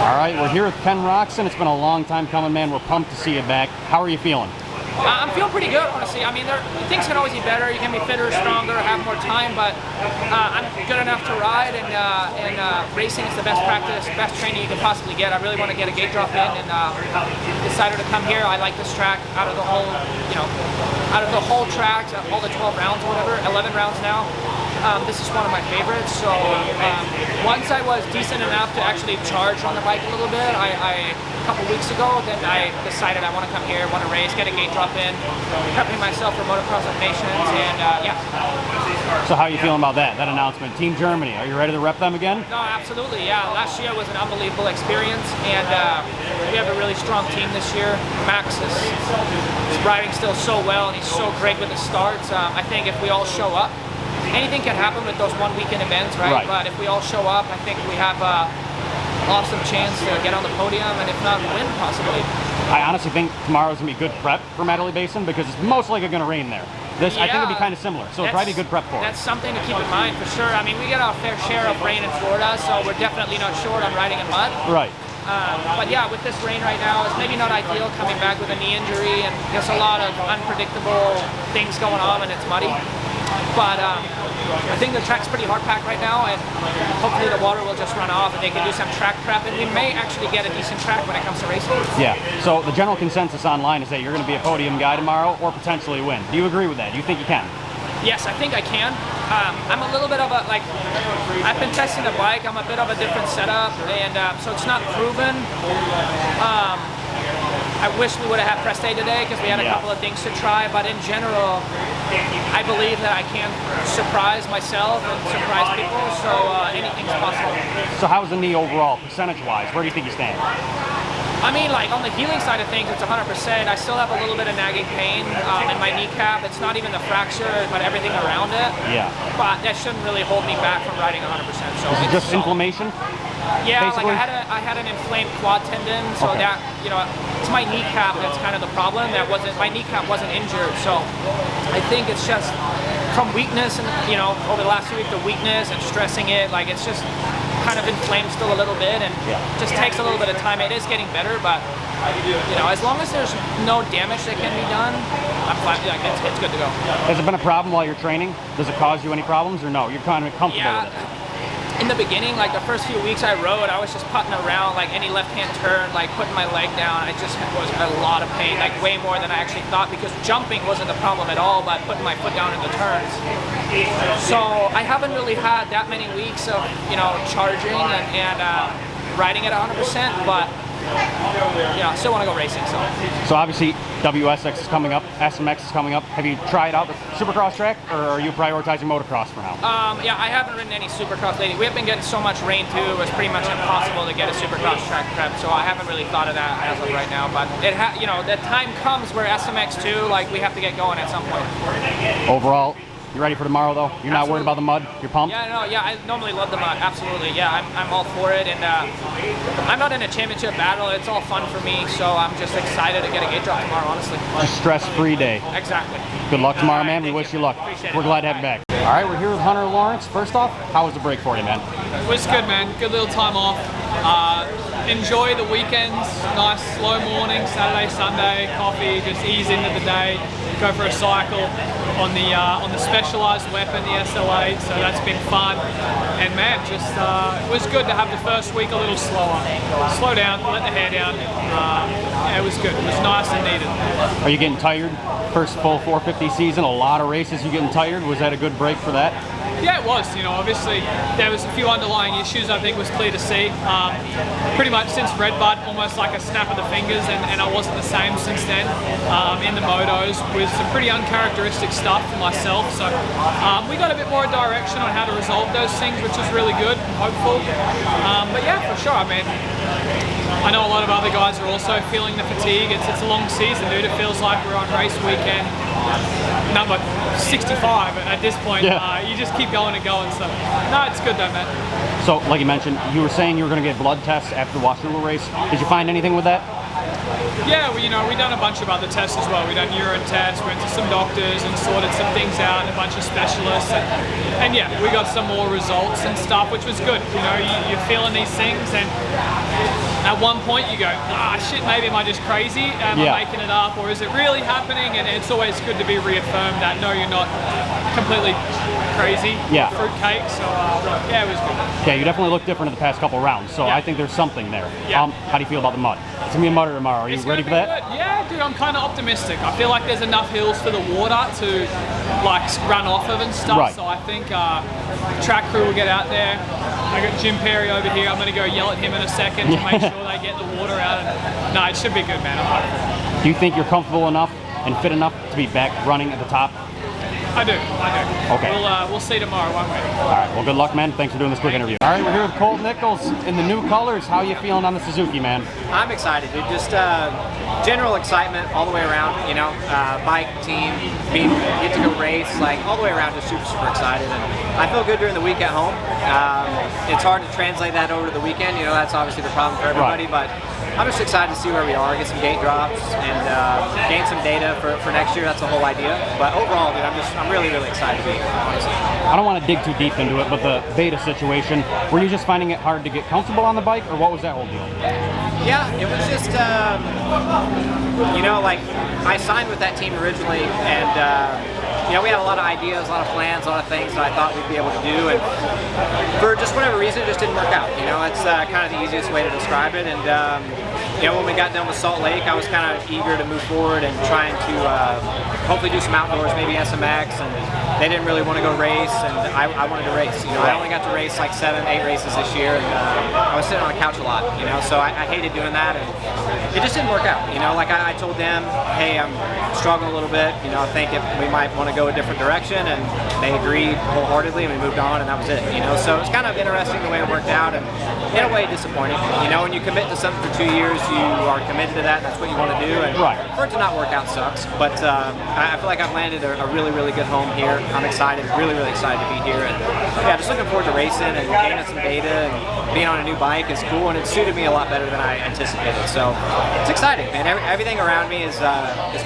All right, we're here with Ken Roczen. It's been a long time coming, man. We're pumped to see you back. How are you feeling? I'm feeling pretty good, honestly. I mean, things can always be better. You can be fitter, stronger, have more time, but I'm good enough to ride, and racing is the best practice, best training you can possibly get. I really want to get a gate drop in, and decided to come here. I like this track out of the whole, out of the whole track, all the 12 rounds or whatever, 11 rounds now. This is one of my favorites. So once I was decent enough to actually charge on the bike a little bit, a couple weeks ago, then I decided I want to come here, want to race, get a gate drop in, prepping myself for Motocross of Nations, and yeah. So how are you feeling about that announcement? Team Germany, are you ready to rep them again? No, absolutely, yeah. Last year was an unbelievable experience, and we have a really strong team this year. Max is riding still so well, and he's so great with the starts. I think if we all show up, anything can happen with those one weekend events, right? But if we all show up, I think we have awesome chance to get on the podium, and if not, win possibly. I honestly think tomorrow's gonna be good prep for Madeley Basin because it's most likely gonna rain there. This, I think it'll be kind of similar, so it'll probably be a good prep for it. That's something to keep in mind for sure. I mean, we get our fair share of rain in Florida, so we're definitely not short on riding in mud. Right. But yeah, with this rain right now, it's maybe not ideal coming back with a knee injury, and there's a lot of unpredictable things going on when it's muddy. But I think the track's pretty hard packed right now, and hopefully the water will just run off and they can do some track prep, and we may actually get a decent track when it comes to racing. Yeah, so the general consensus online is that you're going to be a podium guy tomorrow or potentially win. Do you agree with that? Do you think you can? Yes, I think I can. I'm a little bit of a, I've been testing the bike, I'm a bit of a different setup, and so it's not proven. I wish we would have had press day today because we had a couple of things to try, but in general, I believe that I can surprise myself and surprise people, so anything's possible. So how's the knee overall, percentage-wise? Where do you think you stand? I mean, like, on the healing side of things, it's 100%. I still have a little bit of nagging pain in my kneecap. It's not even the fracture, but everything around it. Yeah. But that shouldn't really hold me back from riding 100%. So is it just inflammation? Yeah, basically? like I had an inflamed quad tendon, so that, it's my kneecap that's kind of the problem. My kneecap wasn't injured, so I think it's just from weakness and, over the last 2 weeks, the weakness and stressing it, like, it's just kind of inflamed still a little bit, and just takes a little bit of time. It is getting better, but as long as there's no damage that can be done, I'm fine. Like, it's good to go. Has it been a problem while you're training? Does it cause you any problems, or no? You're kind of comfortable with it? In the beginning, like the first few weeks I rode, I was just putting around, like any left-hand turn, like putting my leg down. It just was a lot of pain, like way more than I actually thought, because jumping wasn't the problem at all, but putting my foot down in the turns. So I haven't really had that many weeks of, charging and riding at 100%, but I still want to go racing. So obviously WSX is coming up, SMX is coming up. Have you tried out the Supercross track, or are you prioritizing motocross for now? Yeah, I haven't ridden any Supercross lately. We have been getting so much rain too. It was pretty much impossible to get a Supercross track prep, so I haven't really thought of that as of right now. But the time comes where SMX too, like, we have to get going at some point. Overall, you ready for tomorrow, though? You're not worried about the mud? You're pumped? Yeah, I normally love the mud, absolutely. Yeah, I'm all for it, and I'm not in a championship battle. It's all fun for me, so I'm just excited to get a gate drop tomorrow, honestly. Just stress-free day. Exactly. Good luck tomorrow, man. We wish you luck. We're glad to have you back. All right, we're here with Hunter Lawrence. First off, how was the break for you, man? It was good, man. Good little time off. Enjoy the weekends. Nice slow morning, Saturday, Sunday, coffee, just ease into the day. Go for a cycle on the specialized weapon, the SL8, so that's been fun. And man, just it was good to have the first week a little slower. Slow down, let the hair down. It was good. It was nice and needed. Are you getting tired? First full 450 season, a lot of races. You getting tired? Was that a good break for that? Yeah, it was. Obviously there was a few underlying issues, I think was clear to see. Pretty much since Redbud, almost like a snap of the fingers, and I wasn't the same since then in the motos, with some pretty uncharacteristic stuff for myself. So we got a bit more direction on how to resolve those things, which was really good and hopeful. But yeah, for sure. I mean, I know a lot of other guys are also feeling the fatigue. It's a long season, dude. It feels like we're on race weekend number 65 at this point. You just keep going and going. So no, it's good though, man. So, like you mentioned, you were saying you were going to get blood tests after the Washougal race. Did you find anything with that? Yeah, well, we've done a bunch of other tests as well. We've done urine tests, went to some doctors and sorted some things out, and a bunch of specialists. And yeah, we got some more results and stuff, which was good. You're feeling these things, and at one point you go, shit, maybe am I just crazy? Am I making it up, or is it really happening? And it's always good to be reaffirmed that no, you're not completely crazy. Fruitcake. So yeah, it was good. Yeah, you definitely look different in the past couple rounds, so I think there's something there. How do you feel about the mud? It's gonna be a mudder tomorrow. Are you ready for that? Good. Yeah, dude, I'm kind of optimistic. I feel like there's enough hills for the water to like run off of and stuff. So I think track crew will get out there. I got Jim Perry over here. I'm gonna go yell at him in a second to make sure they get the water out. And, no, it should be good, man. I'm hopeful. Do you think you're comfortable enough and fit enough to be back running at the top? I do. Okay. We'll see tomorrow, won't we? All right. Well, good luck, man. Thanks for doing this quick interview. All right, we're here with Colt Nichols in the new colors. How are you feeling on the Suzuki, man? I'm excited, dude. Just general excitement all the way around. You know, bike team, get to go race, like all the way around. Just super excited, and I feel good during the week at home. It's hard to translate that over to the weekend. You know, that's obviously the problem for everybody, but I'm just excited to see where we are, get some gate drops, and gain some data for next year. That's the whole idea. But overall, dude, I'm really excited to be here, honestly. I don't want to dig too deep into it, but the beta situation, were you just finding it hard to get comfortable on the bike, or what was that whole deal? Yeah, it was just, you know, like, I signed with that team originally, and, you know, we had a lot of ideas, a lot of plans, a lot of things that I thought we'd be able to do, and for just whatever reason, it just didn't work out. You know, it's kind of the easiest way to describe it, and, you know, when we got done with Salt Lake, I was kind of eager to move forward and trying to hopefully do some outdoors, maybe SMX, and they didn't really want to go race, and I wanted to race. You know, I only got to race like 7, 8 races this year, and I was sitting on the couch a lot, you know, so I hated doing that, and it just didn't work out. You know, like I told them, hey, I'm struggling a little bit, you know, I think if we might want to go a different direction, and they agreed wholeheartedly, and we moved on, and that was it, you know. So it's kind of interesting the way it worked out, and in a way disappointing. You know, when you commit to something for 2 years, you are committed to that, that's what you want to do, and for it to not work out sucks, but I feel like I've landed a really good home here. I'm excited, really excited to be here, and yeah, just looking forward to racing and gaining some data, and being on a new bike is cool, and it suited me a lot better than I anticipated, so it's exciting, man. Everything around me is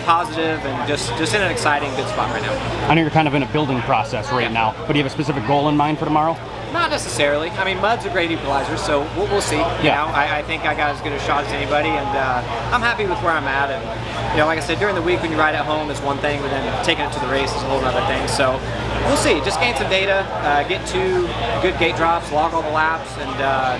positive, and just in an exciting, good spot right now. I know you're kind of in a building process right now, but do you have a specific goal in mind for tomorrow? Not necessarily. I mean, mud's a great equalizer, so we'll see. You know, I think I got as good a shot as anybody, and I'm happy with where I'm at. And you know, like I said, during the week when you ride at home is one thing, but then taking it to the race is a whole other thing. So we'll see. Just gain some data, get 2 good gate drops, log all the laps, and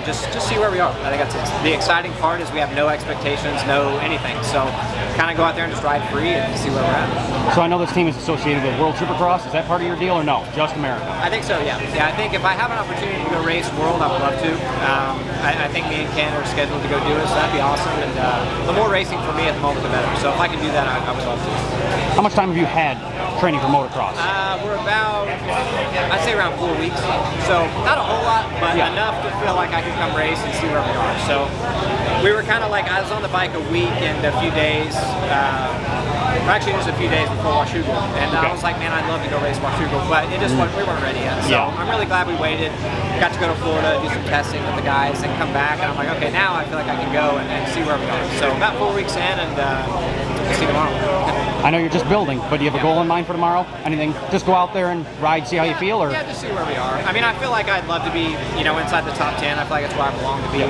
just see where we are. I think that's the exciting part is we have no expectations, no anything. So kind of go out there and just ride free and see where we're at. So I know this team is associated with World Supercross. Is that part of your deal, or no? Just America? I think so, yeah. Yeah, I think if I have an opportunity to go race World, I would love to. I think me and Ken are scheduled to go do it, so that'd be awesome. And the more racing for me at the moment, the better. So if I can do that, I would love to. How much time have you had training for motocross? We're about, I'd say around 4 weeks. So not a whole lot, but enough to feel like I could come race and see where we are. So we were kind of like, I was on the bike a week and a few days, actually just a few days before Washougal. And I was like, man, I'd love to go race Washougal, but it just we weren't ready yet. So I'm really glad we waited. Got to go to Florida, do some testing with the guys, and come back. And I'm like, okay, now I feel like I can go and see where we are. So about 4 weeks in, and we'll see tomorrow. I know you're just building, but do you have a goal in mind for tomorrow? Anything? Just go out there and ride, see how you feel, or? Yeah, just see where we are. I mean, I feel like I'd love to be, you know, inside the top 10. I feel like that's where I belong to be.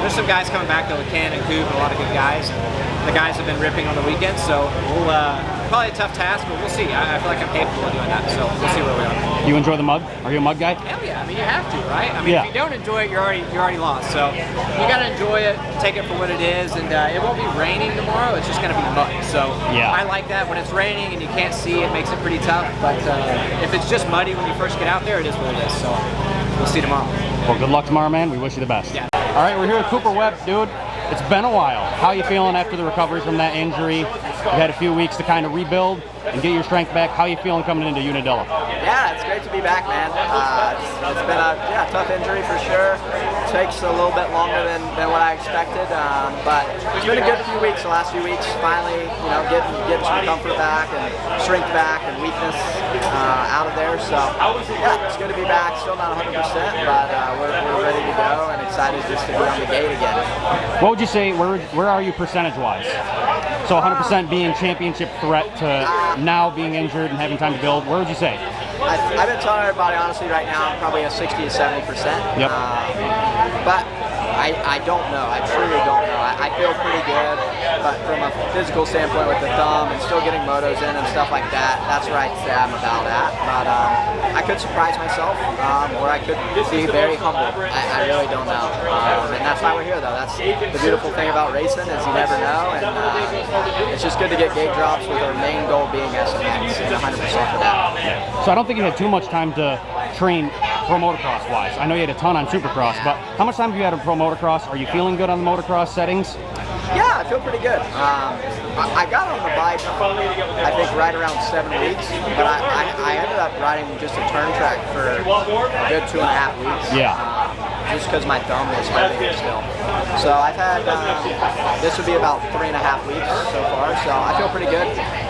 There's some guys coming back, though, with Ken and Coop, and a lot of good guys. The guys have been ripping on the weekend, so we'll probably a tough task, but we'll see. I feel like I'm capable of doing that, so we'll see where we are. You enjoy the mud? Are you a mud guy? Hell yeah! I mean, you have to, right? I mean, if you don't enjoy it, you're already lost. So you gotta enjoy it, take it for what it is, and it won't be raining tomorrow. It's just gonna be mud. So I like that. When it's raining and you can't see, it makes it pretty tough. But if it's just muddy when you first get out there, it is what it is. So we'll see tomorrow. Well, good luck tomorrow, man. We wish you the best. Yeah. All right, we're here with Cooper Webb, dude. It's been a while. How are you feeling after the recovery from that injury? You had a few weeks to kind of rebuild and get your strength back. How are you feeling coming into Unadilla? Yeah, it's great to be back, man. It's been a tough injury for sure. It takes a little bit longer than what I expected, but it's been a good few weeks. The last few weeks, finally, you know, getting some comfort back and strength back and weakness out of there. So yeah, it's good to be back. Still not 100%, but we're ready to go and excited just to be on the gate again. What would you say? Where are you percentage-wise? So 100% being championship threat to now being injured and having time to build. Where would you say? I've been telling everybody honestly right now I'm probably a 60 to 70%. Yep. But I don't know. I truly don't know. I feel pretty good, but from a physical standpoint with the thumb and still getting motos in and stuff like that, that's where I'd say I'm about at. But I could surprise myself, or I could be very humble. I really don't know. And that's why we're here, though. That's the beautiful thing about racing is you never know, and it's just good to get gate drops with our main goal being SMX and 100% for that. So I don't think you had too much time to train pro motocross wise. I know you had a ton on Supercross, but how much time have you had on pro motocross? Are you feeling good on the motocross settings? Yeah, I feel pretty good. I got on the bike, I think, right around 7 weeks, but I ended up riding just a turn track for a good 2.5 weeks. Yeah. Just because my thumb was hurting still. So I've had, this would be about 3.5 weeks so far, so I feel pretty good.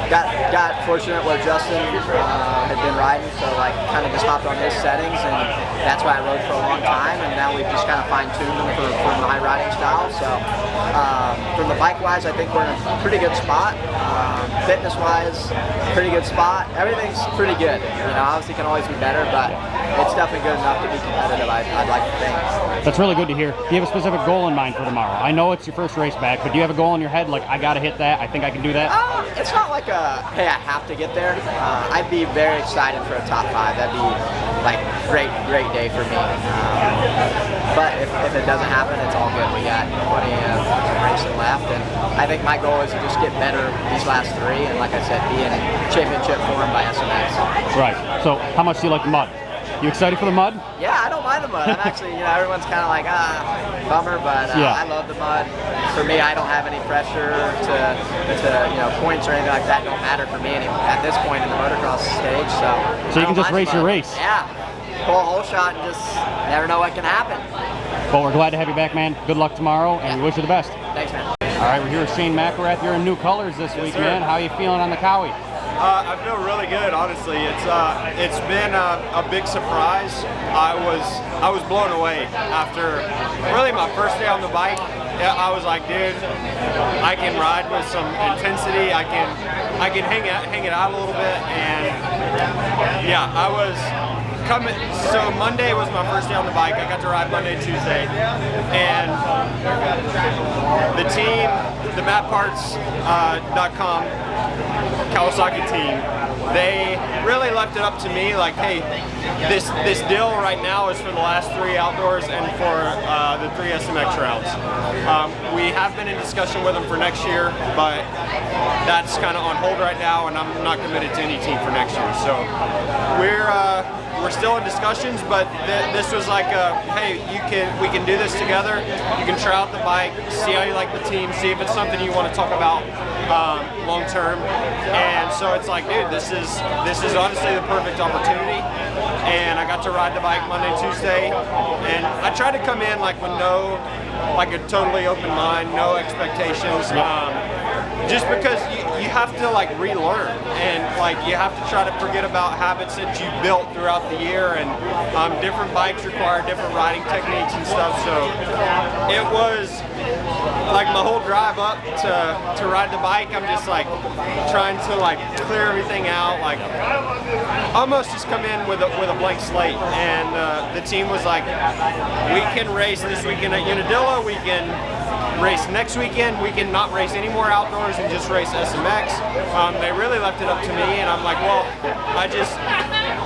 Got fortunate where Justin had been riding, so like kind of just hopped on his settings, and that's why I rode for a long time, and now we've just kind of fine-tuned them for my riding style. So from the bike-wise, I think we're in a pretty good spot. Fitness-wise, pretty good spot. Everything's pretty good. You know, obviously can always be better, but it's definitely good enough to be competitive, I'd like to think. That's really good to hear. Do you have a specific goal in mind for tomorrow? I know it's your first race back, but do you have a goal in your head, like, I gotta hit that, I think I can do that? It's not like hey, I have to get there. I'd be very excited for a top 5. That'd be like great day for me. But if it doesn't happen, it's all good. We got plenty of racing left, and I think my goal is to just get better these last 3, and like I said, be in championship form by SMX. Right. So how much do you like the mud? You excited for the mud? Yeah, I don't mind the mud. I'm actually, you know, everyone's kind of like, bummer, but yeah. I love the mud. For me, I don't have any pressure to you know, points or anything like that. Don't matter for me anymore at this point in the motocross stage. So you can just race your race. Yeah, pull a whole shot and just never know what can happen. Well, we're glad to have you back, man. Good luck tomorrow, and we wish you the best. Thanks, man. All right, we're here with Shane McElrath. You're in new colors this week, man. How are you feeling on the Cowie? I feel really good, honestly. It's been a big surprise. I was blown away after really my first day on the bike. I was like, dude, I can ride with some intensity. I can hang it out a little bit, and yeah, I was coming. So Monday was my first day on the bike. I got to ride Monday, Tuesday, and the team, the MapParts.com Kawasaki team, they really left it up to me, like, hey, this deal right now is for the last 3 outdoors and for the 3 SMX rounds. We have been in discussion with them for next year, but that's kind of on hold right now, and I'm not committed to any team for next year. So we're still in discussions, but this was like, hey, we can do this together. You can try out the bike, see how you like the team, see if it's something you want to talk about long term. And so it's like, dude, this is honestly the perfect opportunity. And I got to ride the bike Monday, Tuesday, and I tried to come in like with a totally open mind, no expectations. Just because you have to like relearn, and like you have to try to forget about habits that you built throughout the year, and different bikes require different riding techniques and stuff. So it was like my whole drive up to ride the bike, I'm just like trying to like clear everything out, like almost just come in with a blank slate. And the team was like, we can race this weekend at Unadilla, we can race next weekend, we can not race any more outdoors and just race SMX. They really left it up to me, and I'm like, well,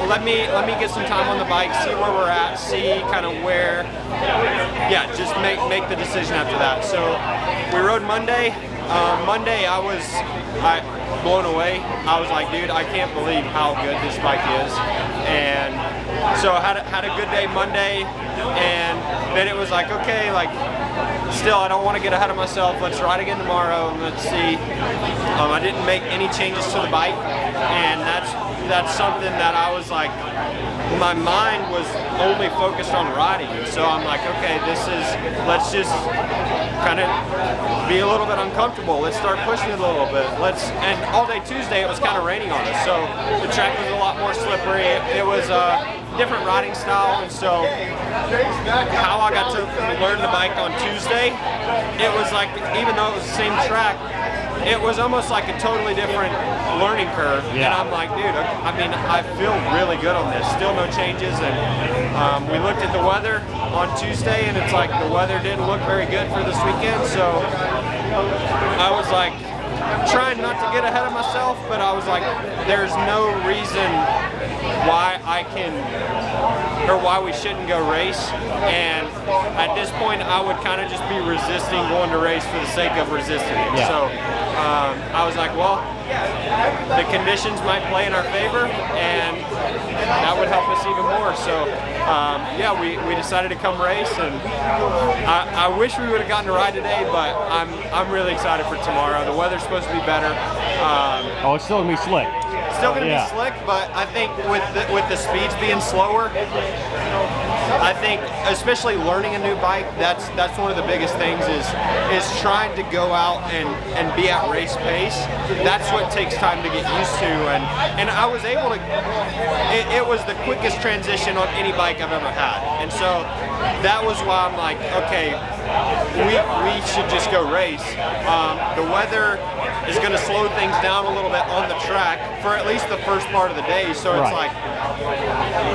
let me get some time on the bike, see where we're at, see kind of where, yeah, just make the decision after that. So we rode Monday. Monday I was blown away. I was like, dude, I can't believe how good this bike is. And so I had a good day Monday, and then it was like, okay, like, still, I don't want to get ahead of myself. Let's ride again tomorrow, and let's see. I didn't make any changes to the bike, and that's something that I was like, my mind was only focused on riding. So I'm like, okay, let's just kind of be a little bit uncomfortable. Let's start pushing it a little bit. And all day Tuesday it was kind of raining on us, so the track was a lot more slippery. It was a different riding style, and so how I got to learn the bike on Tuesday, it was like, even though it was the same track, it was almost like a totally different learning curve. Yeah. And I'm like, dude, I mean, I feel really good on this. Still no changes. And we looked at the weather on Tuesday, and it's like the weather didn't look very good for this weekend. So I was like trying not to get ahead of myself, but I was like, there's no reason why why we shouldn't go race. And at this point, I would kind of just be resisting going to race for the sake of resisting it. Yeah. So I was like, well, the conditions might play in our favor, and that would help us even more. So yeah, we decided to come race, and I wish we would have gotten to ride today, but I'm really excited for tomorrow. The weather's supposed to be better. Oh, it's still gonna be slick. Still going to Yeah. be slick, but I think with the speeds being slower, I think especially learning a new bike, that's one of the biggest things is trying to go out and be at race pace. That's what takes time to get used to, and I was able to. It was the quickest transition on any bike I've ever had, and so that was why I'm like, okay, we should just go race. The weather is going to slow things down a little bit on the track for at least the first part of the day. So it's Right. like,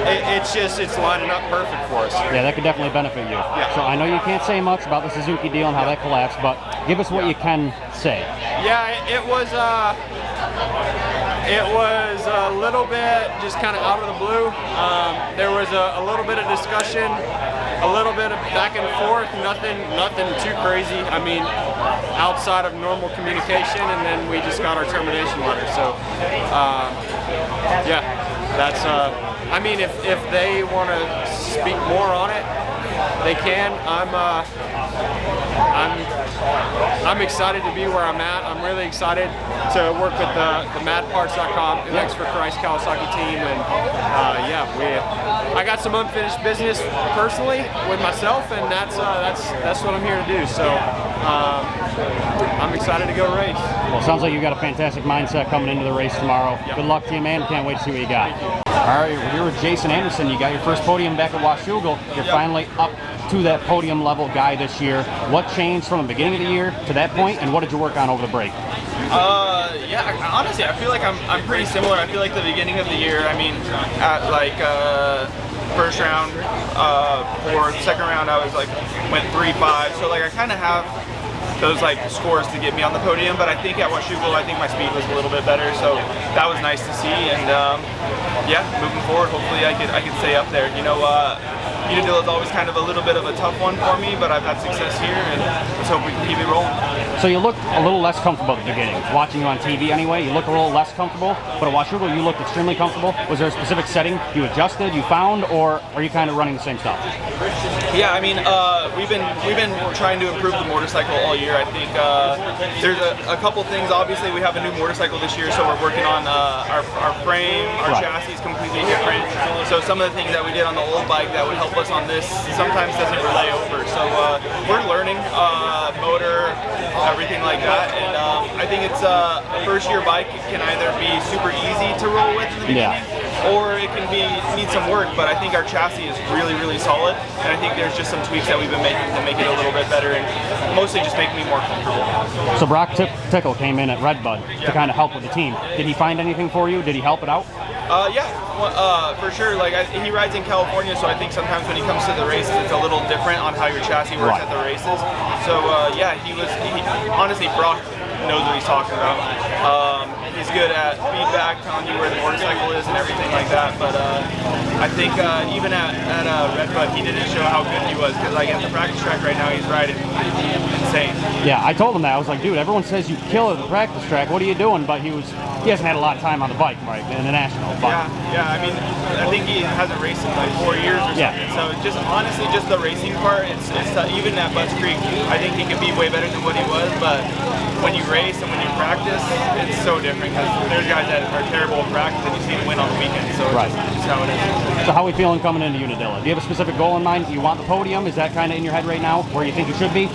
it's lining up perfect for us. Yeah, that could definitely benefit you. Yeah. So I know you can't say much about the Suzuki deal and how that collapsed, but give us what you can say. Yeah, it was a little bit just kind of out of the blue. There was a little bit of discussion, a little bit of back and forth, nothing too crazy. I mean, outside of normal communication, and then we just got our termination letter. So, yeah, that's. I mean, if they want to speak more on it, they can. I'm excited to be where I'm at. I'm really excited to work with the madparts.com, MX for Christ Kawasaki team, and I got some unfinished business personally with myself, and that's what I'm here to do. So I'm excited to go race. Well, it sounds like you got a fantastic mindset coming into the race tomorrow. Yep. Good luck to you, man. Can't wait to see what you got. All right, we're here with Jason Anderson. You got your first podium back at Washougal. You're finally up to that podium level guy this year. What changed from the beginning of the year to that point, and what did you work on over the break? Yeah, honestly, I feel like I'm pretty similar. I feel like the beginning of the year, I mean, at like first round, or second round, I was like, went 3.5. So like I kind of have those like scores to get me on the podium, but I think at Washougal, I think my speed was a little bit better, so that was nice to see. And yeah, moving forward, hopefully I could stay up there. You know, Unadilla is always kind of a little bit of a tough one for me, but I've had success here, and let's hope we can keep it rolling. So you looked a little less comfortable at the beginning. Watching you on TV anyway, you looked a little less comfortable, but at Washougal you looked extremely comfortable. Was there a specific setting you adjusted, you found, or are you kind of running the same stuff? Yeah, I mean, we've been trying to improve the motorcycle all year. I think there's a couple things. Obviously, we have a new motorcycle this year, so we're working on our frame, our Right. chassis is completely different. So some of the things that we did on the old bike that would help us on this sometimes doesn't relay over. So we're learning motor, everything like that, and I think it's a first-year bike. It can either be super easy to roll with in the beginning, or it can need some work. But I think our chassis is really, really solid, and I think there's just some tweaks that we've been making to make it a little bit better, and mostly just make me more comfortable. So Brock Tickle came in at Redbud to kind of help with the team. Did he find anything for you? Did he help it out? Yeah, for sure. Like he rides in California, so I think sometimes when he comes to the races, it's a little different on how your chassis works Right. at the races. So yeah, he honestly, Brock knows what he's talking about. He's good at feedback, telling you where the motorcycle is and everything like that. But I think even at Redbud, he didn't show how good he was, because like at the practice track right now, he's riding insane. Yeah, I told him that. I was like, dude, everyone says you kill at the practice track. What are you doing? But he hasn't had a lot of time on the bike, right, in the national. But Yeah. I mean, I think he hasn't raced in like 4 years or something. Yeah. So just honestly, just the racing part, it's even at Butts Creek, I think he can be way better than what he was. But when you race and when you practice, it's so different, because there's guys that are terrible at practice and you see them win on the weekend. So Right. it's just how it is. So how are we feeling coming into Unadilla? Do you have a specific goal in mind? Do you want the podium? Is that kind of in your head right now, where you think you should be?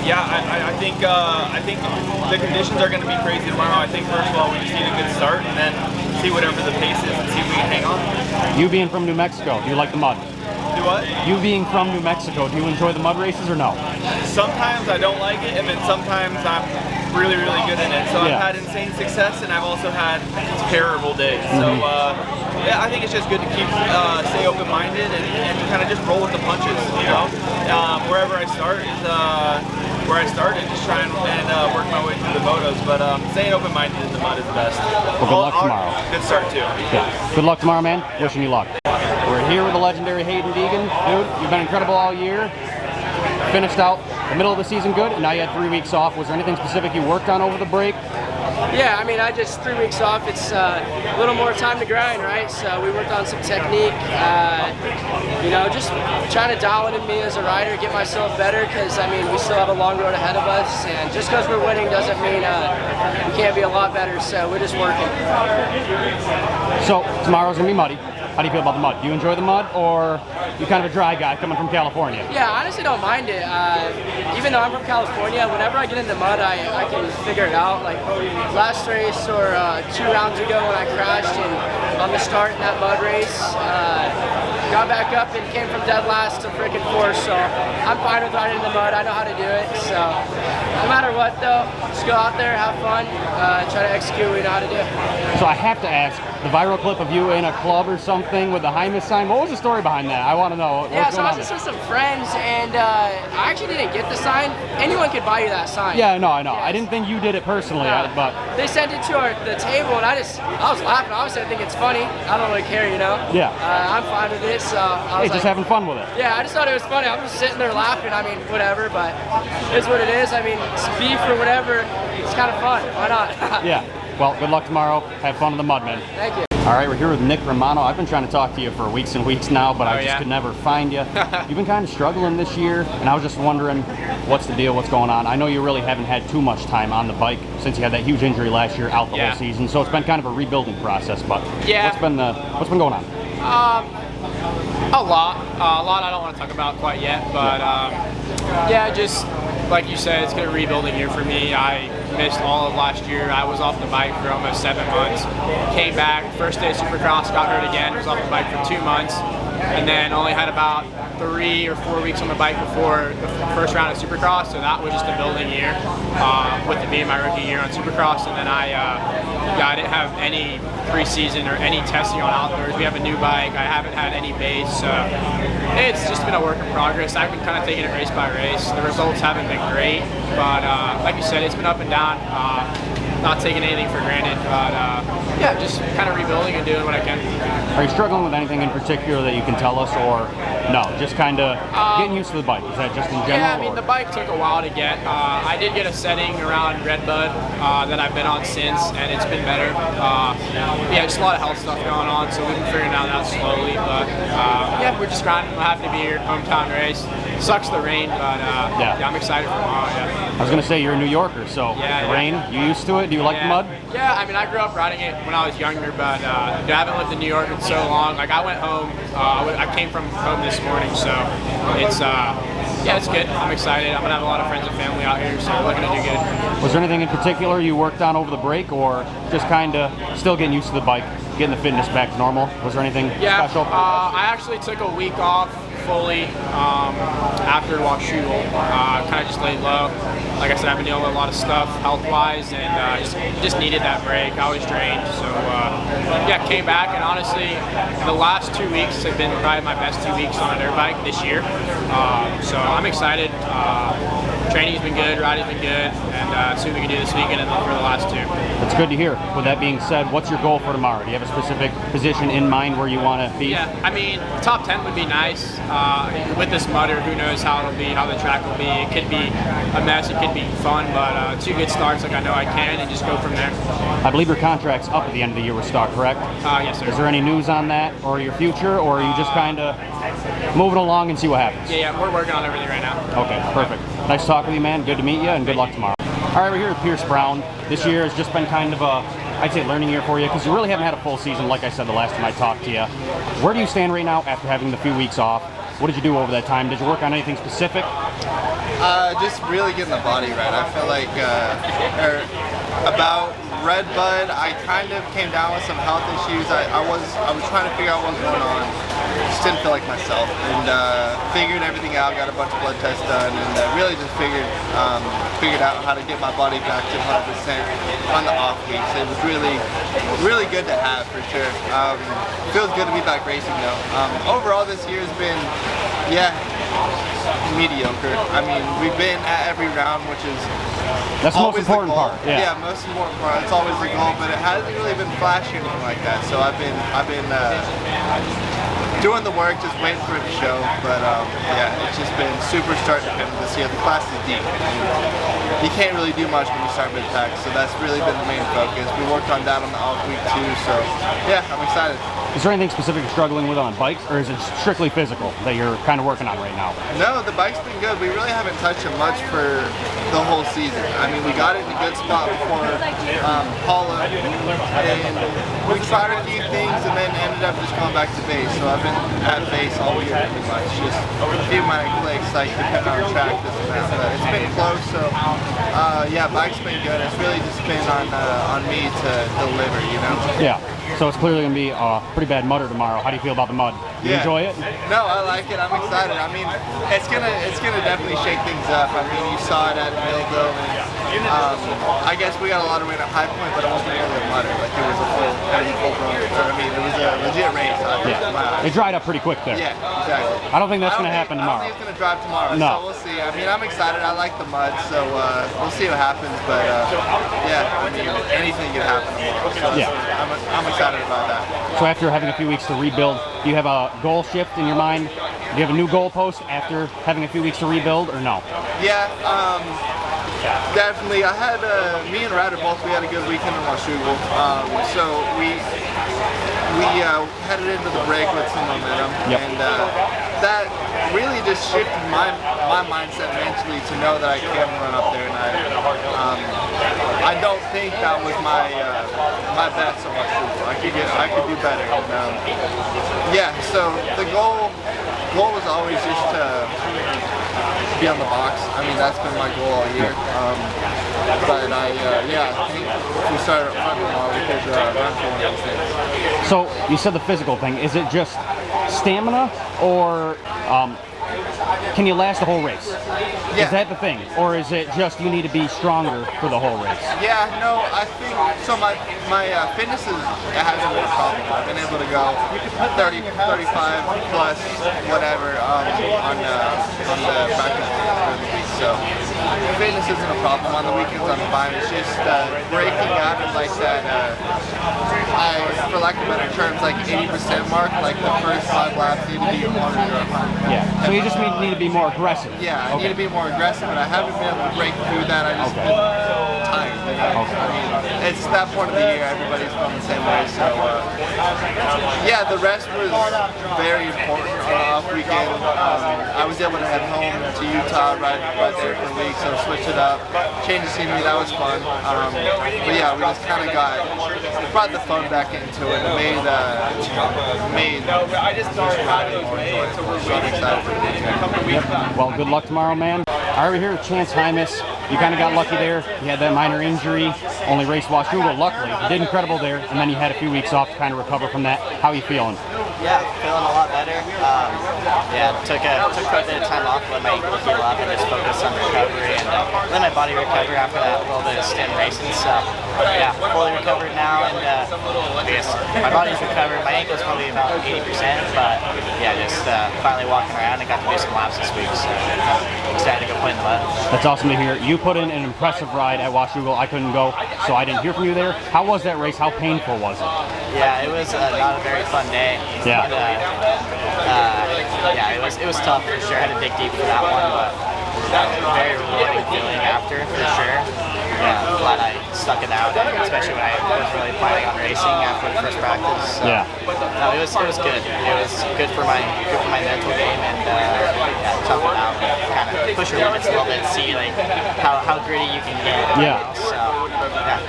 Yeah, I think the conditions are going to be crazy tomorrow. I think first of all we just need a good start, and then see whatever the pace is and see if we can hang on. You being from New Mexico, do you like the mud? Do what? You being from New Mexico, do you enjoy the mud races or no? Sometimes I don't like it, and then sometimes I'm really, really good in it. So Yeah. I've had insane success, and I've also had terrible days. So yeah, I think it's just good to stay open-minded and kind of just roll with the punches. You know, wherever I start is where I started, just try and work my way through the motos. But staying open-minded in the mud is the best. Well, good luck tomorrow. Good start too. Yeah. Good luck tomorrow, man. Wishing you luck. We're here with the legendary Haiden Deegan. Dude, you've been incredible all year. Finished out the middle of the season good, and now you had 3 weeks off. Was there anything specific you worked on over the break? Yeah, I mean, I just 3 weeks off. It's a little more time to grind, right? So we worked on some technique, you know, just trying to dial it in me as a rider, get myself better, because, I mean, we still have a long road ahead of us, and just because we're winning doesn't mean we can't be a lot better, so we're just working. So, tomorrow's going to be muddy. How do you feel about the mud? Do you enjoy the mud, or you kind of a dry guy coming from California? Yeah, I honestly don't mind it. Even though I'm from California, whenever I get in the mud, I can figure it out. Like last race or 2 rounds ago when I crashed on the start in that mud race, got back up and came from dead last to freaking 4th. So I'm fine with riding in the mud. I know how to do it. So no matter what, though, just go out there, have fun, try to execute what we know how to do. So I have to ask, the viral clip of you in a club or something with the Hymas sign, what was the story behind that? I want to know. Yeah, so I was just with some friends, and I actually didn't get the sign. Anyone could buy you that sign. Yeah, no, I know. Yes. I didn't think you did it personally, but they sent it to the table, and I was laughing. Obviously, I think it's funny. I don't really care, you know. Yeah. I'm fine with it. So I was just having fun with it. Yeah, I just thought it was funny. I'm just sitting there laughing. I mean, whatever, but it's what it is. I mean, it's beef or whatever. It's kind of fun. Why not? Yeah. Well, good luck tomorrow. Have fun in the mud, man. Thank you. All right, we're here with Nick Romano. I've been trying to talk to you for weeks and weeks now, but I just could never find you. You've been kind of struggling this year, and I was just wondering what's the deal, what's going on. I know you really haven't had too much time on the bike since you had that huge injury last year out the whole season, so it's been kind of a rebuilding process, but what's been going on? A lot I don't want to talk about quite yet, but yeah, just like you said, it's been a rebuilding year for me. I missed all of last year. I was off the bike for almost 7 months. Came back, first day of Supercross, got hurt again, was off the bike for 2 months, and then only had about 3 or 4 weeks on the bike before the first round of Supercross, so that was just a building year with it being my rookie year on Supercross. And then I didn't have any preseason or any testing on outdoors. We have a new bike. I haven't had any base, so it's just been a work in progress. I've been kind of taking it race by race. The results haven't been great, but like you said, it's been up and down. Not taking anything for granted, but yeah, just kind of rebuilding and doing what I can. Are you struggling with anything in particular that you can tell us, or no, just kind of getting used to the bike? Is that just in general? Yeah, I mean, the bike took a while to get. I did get a setting around Redbud that I've been on since, and it's been better. Yeah, just a lot of health stuff going on, so we've been figuring out that slowly, but yeah, we're just grinding. We're happy to be here, hometown race. Sucks the rain, but yeah, I'm excited for tomorrow, I was going to say, you're a New Yorker, so the rain, you used to it? Do you like the mud? Yeah, I mean, I grew up riding it when I was younger, but I haven't lived in New York in so long. Like, I went home, I came from home this morning, so it's, yeah, it's good. I'm excited. I'm going to have a lot of friends and family out here, so we're looking to do good. Was there anything in particular you worked on over the break, or just kind of still getting used to the bike, getting the fitness back to normal? Was there anything special? I actually took a week off fully after Washougal. Kind of just laid low. Like I said, I've been dealing with a lot of stuff health-wise, and just needed that break. I was drained, so yeah, came back, and honestly, the last 2 weeks have been probably my best 2 weeks on a dirt bike this year. So I'm excited. Training's been good, riding's been good, and see what we can do this weekend and for the last 2. That's good to hear. With that being said, what's your goal for tomorrow? Do you have a specific position in mind where you want to be? Yeah, I mean, top 10 would be nice. With this mudder, who knows how it'll be, how the track will be. It could be a mess, it could be fun, but 2 good starts like I know I can, and just go from there. I believe your contract's up at the end of the year with Stock, correct? Yes, sir. Is there any news on that, or your future, or are you just kind of moving along and see what happens? Yeah, we're working on everything right now. Okay, perfect. Nice to talk with you, man. Good to meet you, and good luck tomorrow. All right, we're here with Pierce Brown. This year has just been kind of a, I'd say, learning year for you, because you really haven't had a full season, like I said the last time I talked to you. Where do you stand right now after having the few weeks off? What did you do over that time? Did you work on anything specific? Just really getting the body right. I feel like about Red Bud, I kind of came down with some health issues. I was trying to figure out what was going on. Just didn't feel like myself, and figured everything out. Got a bunch of blood tests done, and really just figured out how to get my body back to 100% on the off weeks. It was really good to have for sure. Feels good to be back racing though. Overall, this year has been, mediocre. I mean, we've been at every round, which is that's the most important part. Yeah, most important part. It's always the goal, but it hasn't really been flashy or anything like that. So I've been doing the work, just waiting for it to show. But it's just been super start dependent this year. The class is deep. You can't really do much when you start mid-pack, so that's really been the main focus. We worked on that on the off week too, so yeah, I'm excited. Is there anything specific you're struggling with on bikes, or is it strictly physical that you're kind of working on right now? No, the bike's been good. We really haven't touched it much for the whole season. I mean, we got it in a good spot before Paula, and we tried a few things and then ended up just going back to base. So I've been at base all year pretty much. Just a few minor clicks, like depending on track, this and that. But it's been close, so bike's been good. It's really just been on me to deliver, you know? Yeah. So it's clearly going to be a pretty bad mudder tomorrow. How do you feel about the mud? You enjoy it? No, I like it. I'm excited. I mean, it's gonna definitely shake things up. I mean, you saw it at Millville, and I guess we got a lot of rain at High Point, but it wasn't really a mudder. Like it was a full run. I mean, it was a legit race. It dried up pretty quick there. Yeah, exactly. I don't think that's going to happen tomorrow. I don't think it's going to drive tomorrow. No. So we'll see. I mean, I'm excited. I like the mud, so we'll see what happens. But I mean, anything can happen tomorrow. So I'm excited about that. So after having a few weeks to rebuild, do you have a goal shift in your mind? Do you have a new goal post after having a few weeks to rebuild, or no? Yeah, definitely. I had me and Ryder both. We had a good weekend in Washougal. So we headed into the break with some momentum, and that really just shifted my mindset mentally to know that I can run up there, and I don't think that was my best on Washougal. I could do better. And, so the goal was always just to be on the box. I mean, that's been my goal all year. But I think if we started up front tomorrow, we could run for one of those things. So you said the physical thing. Is it just stamina, or can you last the whole race? Yeah. Is that the thing, or is it just you need to be stronger for the whole race? Yeah, no, I think so. My fitness hasn't been a problem. I've been able to go 30, 35 plus whatever on the practice during the week. So fitness isn't a problem. On the weekends I'm fine. It's just breaking out of like that. For lack of better terms, like 80% mark. Like the first 5 laps need to be 100 or 100. Yeah. So you just need to be more aggressive. Yeah, I need to be more aggressive, but I haven't been able to break through that. I just been tired. I mean, it's that point of the year. Everybody's feeling the same way. So the rest was very important on the off weekend. I was able to head home to Utah right there for a week, so switch it up, change the scenery. That was fun. But yeah, we just kind of brought the fun back into it and made just riding more enjoyable. So I'm excited for the weekend. Well, good luck tomorrow, man. All right, here with Chance Hymas. You kind of got lucky there. You had that minor injury, only raced Washougal, luckily. You did incredible there, and then you had a few weeks off to kind of recover from that. How are you feeling? Yeah, feeling a lot better. Took quite a bit of time off, let my ankle heal up, and just focus on recovery, and let my body recover after that little bit of stint racing. So, fully recovered now, and I guess my body's recovered. My ankle's probably about 80%, but just finally walking around and got to do some laps this week. So, excited to go play in the mud. That's awesome to hear. You put in an impressive ride at Washougal. I couldn't go, so I didn't hear from you there. How was that race? How painful was it? Yeah, it was not a very fun day. Yeah. It was tough for sure. I had to dig deep for that one, but very rewarding feeling after for sure. Yeah, I'm glad I stuck it out, especially when I was really planning on racing after the first practice. So, no, it was good. It was good for my mental game, and tough it out, kind of push your limits a little bit, see like how gritty you can get. So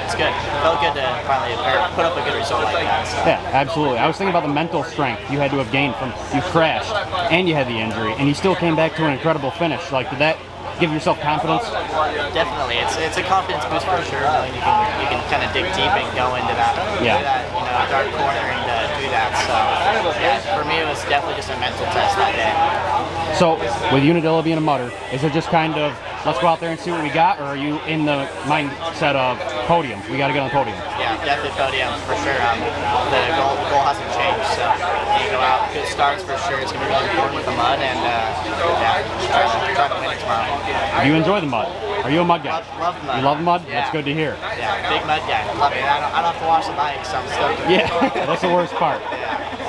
it's good. It felt good to finally put up a good result like that. So. Yeah, absolutely. I was thinking about the mental strength you had to have gained from you crashed and you had the injury, and you still came back to an incredible finish. Like, did that give yourself confidence? Definitely, it's a confidence boost for sure. Knowing you can kind of dig deep and go into that, dark corner and do that. So yeah, for me, it was definitely just a mental test that day. So with Unadilla being a mutter, is it just kind of let's go out there and see what we got, or are you in the mindset of podium? We got to get on the podium. Yeah, definitely podium for sure. The goal hasn't changed, so you go out, good starts for sure. It's going to be really important with the mud, and try to win it tomorrow. Do you enjoy the mud? Are you a mud guy? Love the mud. You love the mud? Yeah. That's good to hear. Yeah, big mud guy. Love it. I don't have to wash the bike, so I'm stoked. Yeah, that's the worst part.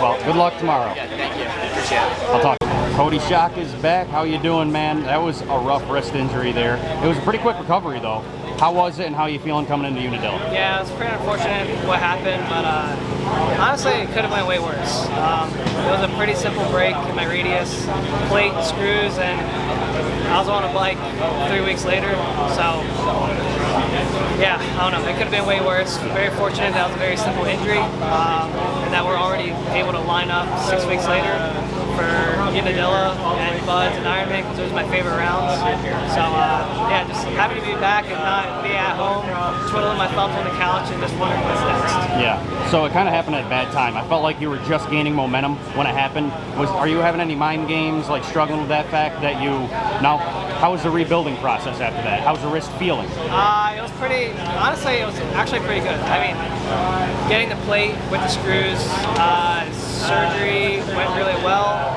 Well, good luck tomorrow. Yeah, thank you. Appreciate it. I'll talk. Coty Schock is back. How you doing, man? That was a rough wrist injury there. It was a pretty quick recovery, though. How was it, and how are you feeling coming into Unadilla? Yeah, it was pretty unfortunate what happened, but honestly, it could have went way worse. It was a pretty simple break in my radius, plate, screws, and I was on a bike 3 weeks later. So, yeah, I don't know. It could have been way worse. Very fortunate that was a very simple injury, and that we're already able to line up 6 weeks later for Unadilla and Buds and Ironman because those are my favorite rounds. So yeah, just happy to be back and not be at home twiddling my thumbs on the couch and just wondering what's next. Yeah, so it kind of happened at a bad time. I felt like you were just gaining momentum when it happened. Are you having any mind games, like struggling with that fact that you, now, how was the rebuilding process after that? How's the wrist feeling? It was pretty, honestly, it was actually pretty good. I mean, getting the plate with the screws, surgery went really well.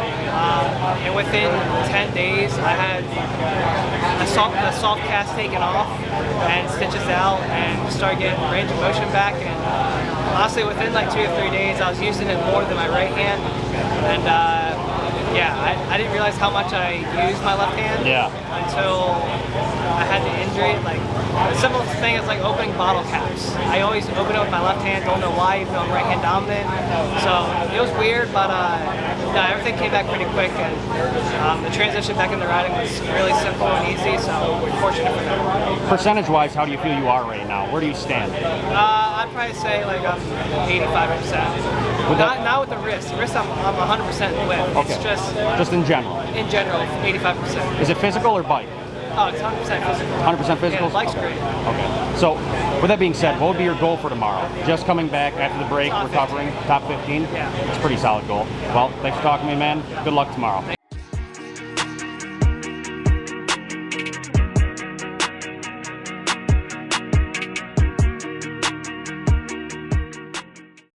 And within 10 days, I had the soft cast taken off and stitches out and started getting range of motion back. And honestly, within like 2 or 3 days, I was using it more than my right hand. And yeah, I didn't realize how much I used my left hand until I had the injury. Like, the simplest thing is like opening bottle caps. I always open it with my left hand, don't know why, even though I'm right hand dominant. So it was weird, but no, everything came back pretty quick, and the transition back into riding was really simple and easy, so we're fortunate for that. Percentage-wise, how do you feel you are right now? Where do you stand? I'd probably say like I'm 85%. Not with the wrist. The wrist I'm 100% with. Okay. It's just in general. In general, 85%. Is it physical or bike? Oh, it's 100% physical. 100% physical? Yeah, bike's great. Okay. So, with that being said, what would be your goal for tomorrow? Just coming back after the break, Top recovering, 15. top 15? Yeah. It's a pretty solid goal. Well, thanks for talking to me, man. Good luck tomorrow.